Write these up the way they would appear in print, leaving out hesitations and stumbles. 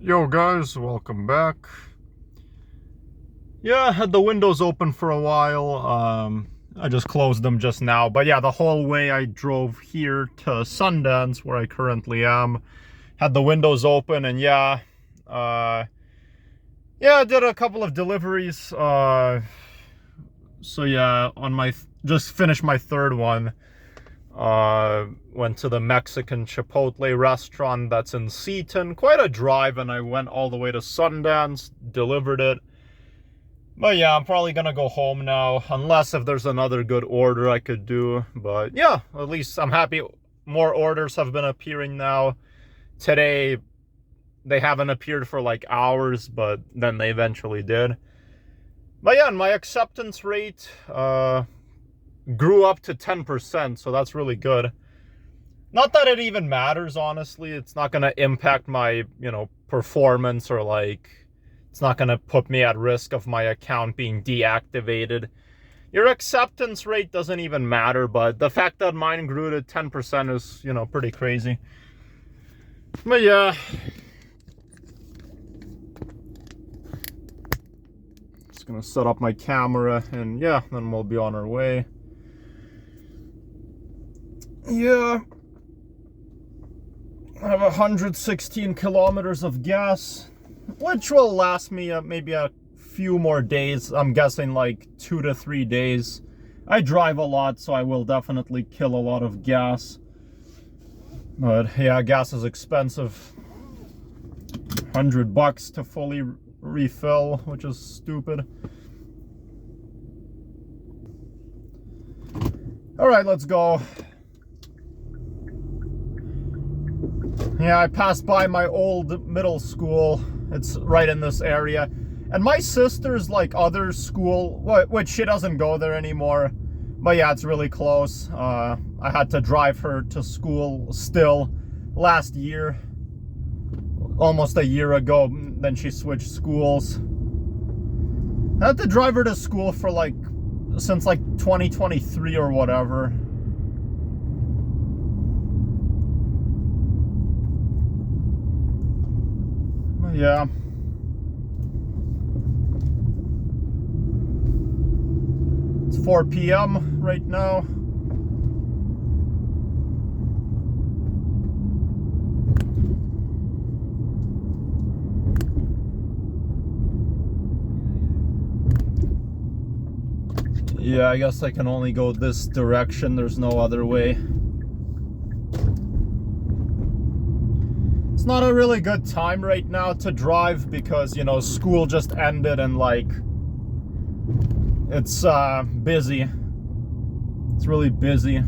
Yo guys, welcome back. Yeah, I had the windows open for a while. I just closed them just now. But yeah, the whole way I drove here to Sundance, where I currently am, had the windows open, and I did a couple of deliveries. So yeah, just finished my third one. Went to the Mexican Chipotle restaurant that's in Seaton. Quite a drive, and I went all the way to Sundance, delivered it. But yeah, I'm probably gonna go home now, unless if there's another good order I could do. But yeah, at least I'm happy more orders have been appearing now. Today, they haven't appeared for like hours, but then they eventually did. But yeah, and my acceptance rate grew up to 10%, so that's really good. Not that it even matters, honestly. It's not gonna impact my, performance, or like, it's not gonna put me at risk of my account being deactivated. Your acceptance rate doesn't even matter, but the fact that mine grew to 10% is, pretty crazy. But yeah. Just gonna set up my camera, and yeah, then we'll be on our way. Yeah. I have 116 kilometers of gas, which will last me maybe a few more days. I'm guessing like 2 to 3 days. I drive a lot, so I will definitely kill a lot of gas. But yeah, gas is expensive. $100 to fully refill, which is stupid. All right, let's go. Yeah, I passed by my old middle school. It's right in this area. And my sister's like other school, which she doesn't go there anymore. But yeah, it's really close. I had to drive her to school still last year. Almost a year ago, then she switched schools. I had to drive her to school for since 2023 or whatever. Yeah. It's 4 p.m. right now. Yeah, I guess I can only go this direction. There's no other way. It's not a really good time right now to drive because, school just ended, and it's busy. It's really busy.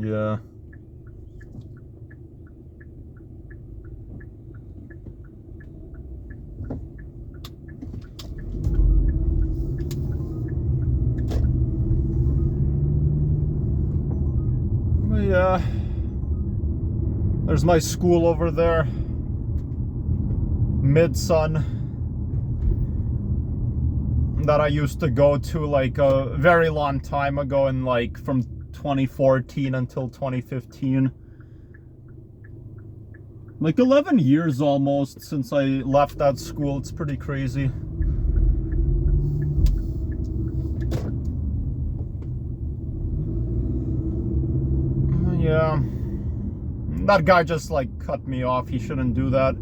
Yeah. Yeah, there's my school over there, Mid-Sun, that I used to go to a very long time ago, and from 2014 until 2015. 11 years almost since I left that school. It's pretty crazy. Yeah, that guy just cut me off. He shouldn't do that.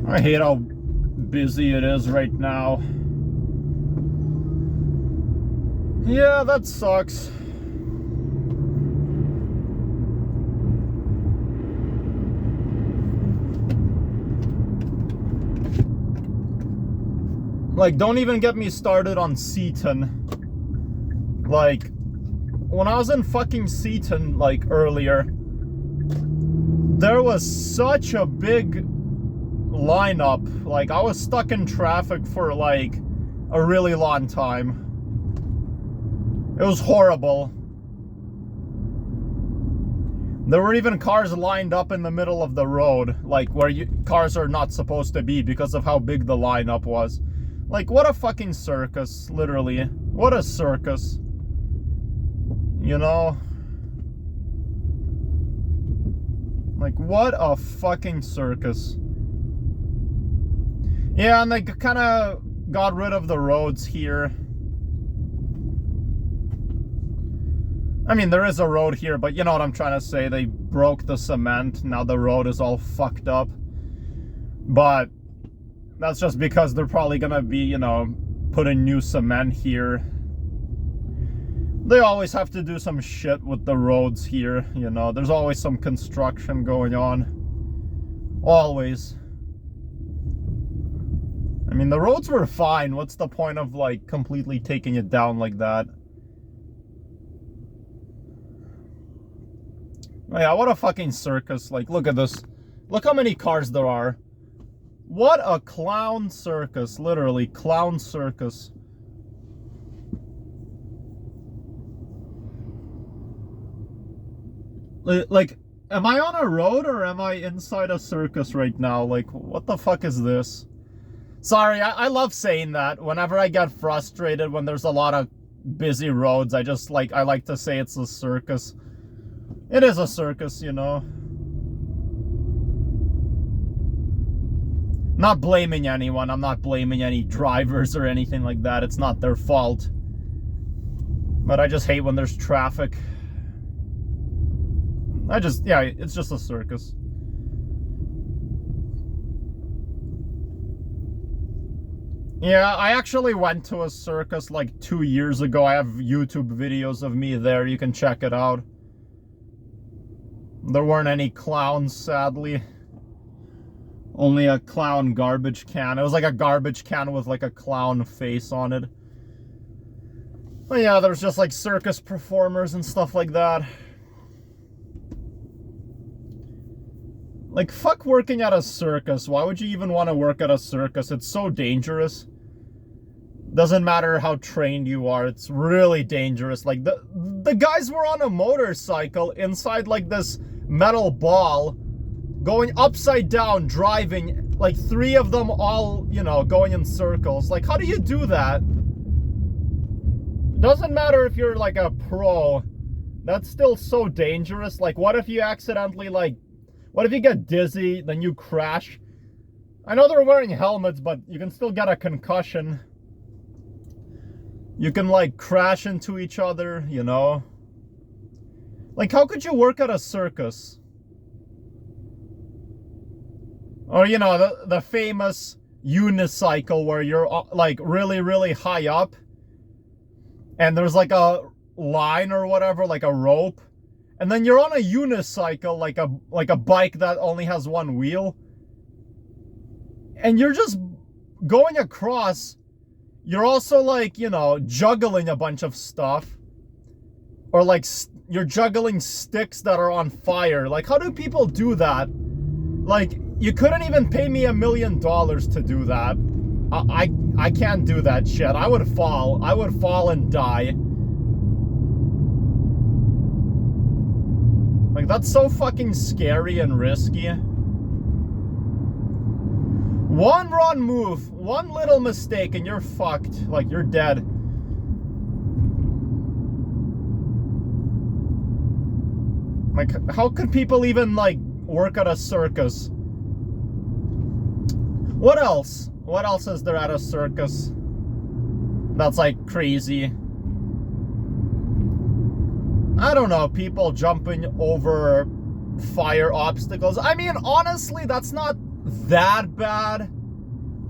I hate how busy it is right now. Yeah, that sucks. Don't even get me started on Seaton. Like, when I was in fucking Seaton, like, earlier, there was such a big lineup. Like, I was stuck in traffic for, like, a really long time. It was horrible. There were even cars lined up in the middle of the road, like where cars are not supposed to be because of how big the lineup was. Like, what a fucking circus, literally. What a circus. You know? Like, what a fucking circus. Yeah, and they kind of got rid of the roads here. I mean, there is a road here, but you know what I'm trying to say. They broke the cement. Now the road is all fucked up. But that's just because they're probably gonna be, you know, putting new cement here. They always have to do some shit with the roads here, you know. There's always some construction going on. Always. I mean, the roads were fine. What's the point of, like, completely taking it down like that? Yeah, what a fucking circus. Like, look at this. Look how many cars there are. What a clown circus. Literally, clown circus. Like, am I on a road or am I inside a circus right now? Like, what the fuck is this? Sorry, I love saying that. Whenever I get frustrated when there's a lot of busy roads, I like to say it's a circus. It is a circus, you know. Not blaming anyone. I'm not blaming any drivers or anything like that. It's not their fault. But I just hate when there's traffic. Yeah, it's just a circus. Yeah, I actually went to a circus like 2 years ago. I have YouTube videos of me there. You can check it out. There weren't any clowns, sadly. Only a clown garbage can. It was like a garbage can with like a clown face on it. But yeah, there's just like circus performers and stuff like that. Like, fuck working at a circus. Why would you even want to work at a circus? It's so dangerous. Doesn't matter how trained you are. It's really dangerous. Like, the guys were on a motorcycle inside like this metal ball, going upside down, driving, like 3 of them all, you know, going in circles. Like, how do you do that? Doesn't matter if you're like a pro. That's still so dangerous. Like, what if you accidentally, like, what if you get dizzy, then you crash? I know they're wearing helmets, but you can still get a concussion. You can, like, crash into each other, you know? Like, how could you work at a circus? Or, you know, the famous unicycle where you're, like, really, really high up. And there's, like, a line or whatever, like a rope. And then you're on a unicycle, like a bike that only has 1 wheel. And you're just going across. You're also, like, you know, juggling a bunch of stuff. Or, like, you're juggling sticks that are on fire. Like, how do people do that? Like, you couldn't even pay me $1 million to do that. I can't do that shit. I would fall. I would fall and die. Like, that's so fucking scary and risky. One wrong move, one little mistake, and you're fucked. Like, you're dead. Like, how could people even, like, work at a circus? What else? What else is there at a circus that's, like, crazy? I don't know, people jumping over fire obstacles. I mean, honestly, that's not that bad.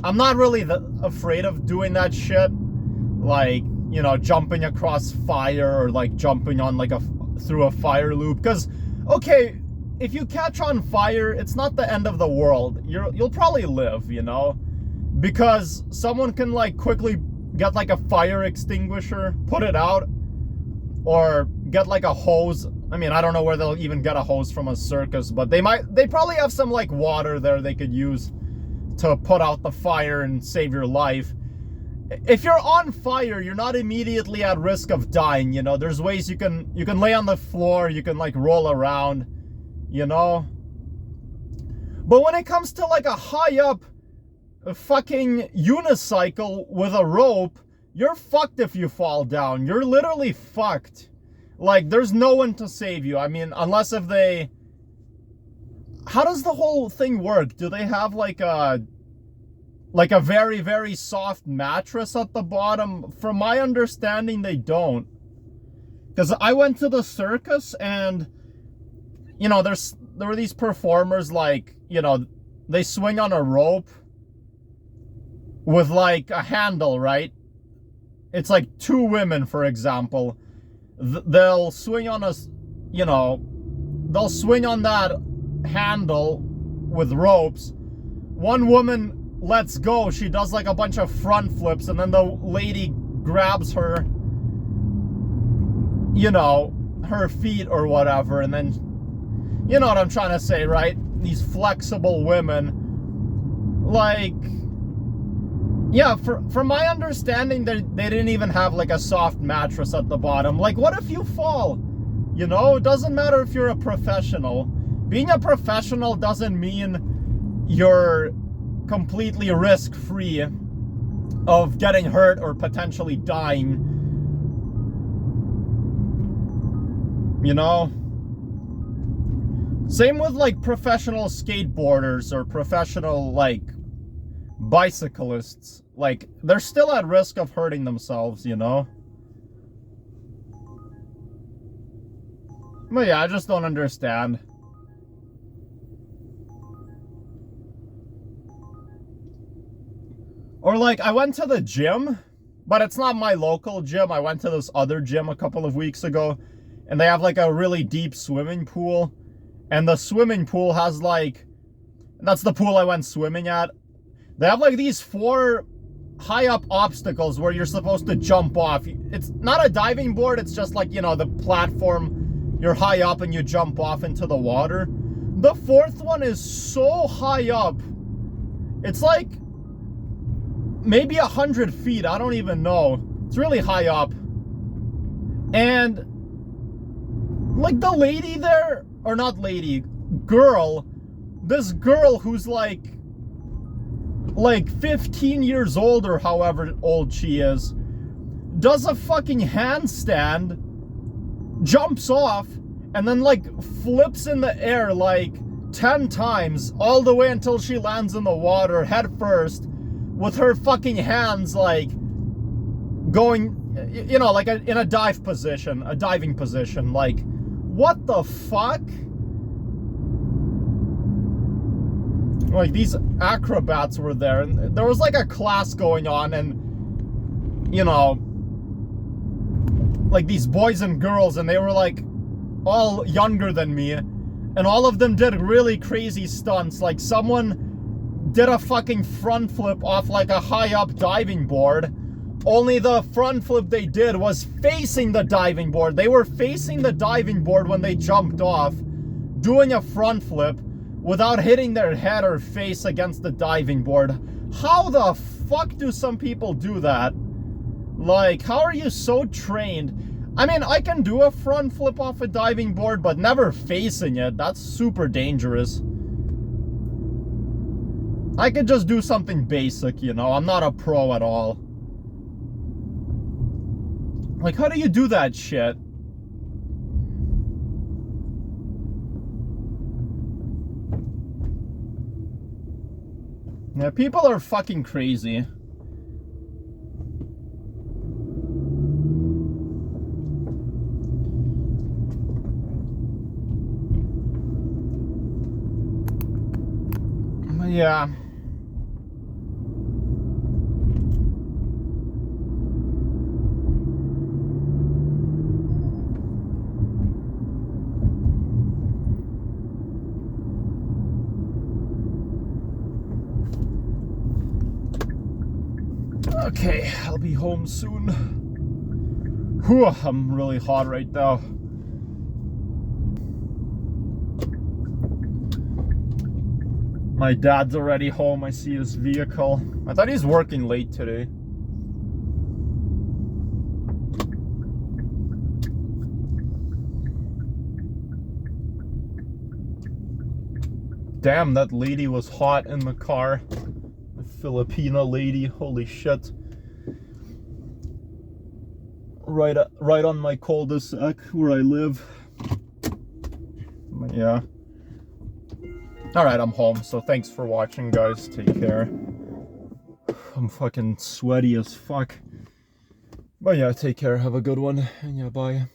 I'm not really afraid of doing that shit. Like, you know, jumping across fire or, like, jumping on, like, through a fire loop. Because, okay, if you catch on fire, it's not the end of the world. You'll probably live, you know? Because someone can, like, quickly get, like, a fire extinguisher, put it out, or get like a hose. I mean, I don't know where they'll even get a hose from a circus, but they probably have some like water there they could use to put out the fire and save your life. If you're on fire, you're not immediately at risk of dying, you know. There's ways you can lay on the floor, you can like roll around, you know. But when it comes to like a high up fucking unicycle with a rope, you're fucked if you fall down. You're literally fucked. Like, there's no one to save you. I mean, unless if they... How does the whole thing work? Do they have like a very, very soft mattress at the bottom? From my understanding, they don't. Because I went to the circus and, you know, there were these performers, like, you know, they swing on a rope with like a handle, right? It's like two women, for example. They'll swing on they'll swing on that handle with ropes. One woman lets go. She does like a bunch of front flips, and then the lady grabs her, you know, her feet or whatever, and then, you know what I'm trying to say, right? These flexible women, like, yeah, from my understanding, they didn't even have like a soft mattress at the bottom. Like, what if you fall? You know, it doesn't matter if you're a professional. Being a professional doesn't mean you're completely risk-free of getting hurt or potentially dying. You know? Same with like professional skateboarders or professional like bicyclists. Like, they're still at risk of hurting themselves, you know? But yeah, I just don't understand. Or like, I went to the gym, but it's not my local gym. I went to this other gym a couple of weeks ago, and they have like a really deep swimming pool. And the swimming pool has like, that's the pool I went swimming at. They have like these 4 high up obstacles where you're supposed to jump off. It's not a diving board, it's just like, you know, the platform. You're high up and you jump off into the water. The 4th one is so high up. It's like maybe 100 feet. I don't even know. It's really high up. And like the lady there, or not lady, girl, this girl who's like 15 years old or however old she is, does a fucking handstand, jumps off, and then like flips in the air like 10 times all the way until she lands in the water head first, with her fucking hands like going, you know, like in a diving position. Like, what the fuck? Like, these acrobats were there, and there was like a class going on, and, you know, like these boys and girls, and they were like all younger than me, and all of them did really crazy stunts. Like, someone did a fucking front flip off like a high up diving board, only the front flip they did was facing the diving board. They were facing the diving board when they jumped off, doing a front flip without hitting their head or face against the diving board. How the fuck do some people do that? Like, how are you so trained? I mean, I can do a front flip off a diving board, but never facing it. That's super dangerous. I could just do something basic, you know? I'm not a pro at all. Like, how do you do that shit? Yeah, people are fucking crazy. Yeah. Okay, I'll be home soon. Whew, I'm really hot right now. My dad's already home. I see his vehicle. I thought he's working late today. Damn, that lady was hot in the car. The Filipina lady, holy shit. Right on my cul-de-sac where I live. But yeah. Alright, I'm home, so thanks for watching, guys. Take care. I'm fucking sweaty as fuck. But yeah, take care. Have a good one. And yeah, bye.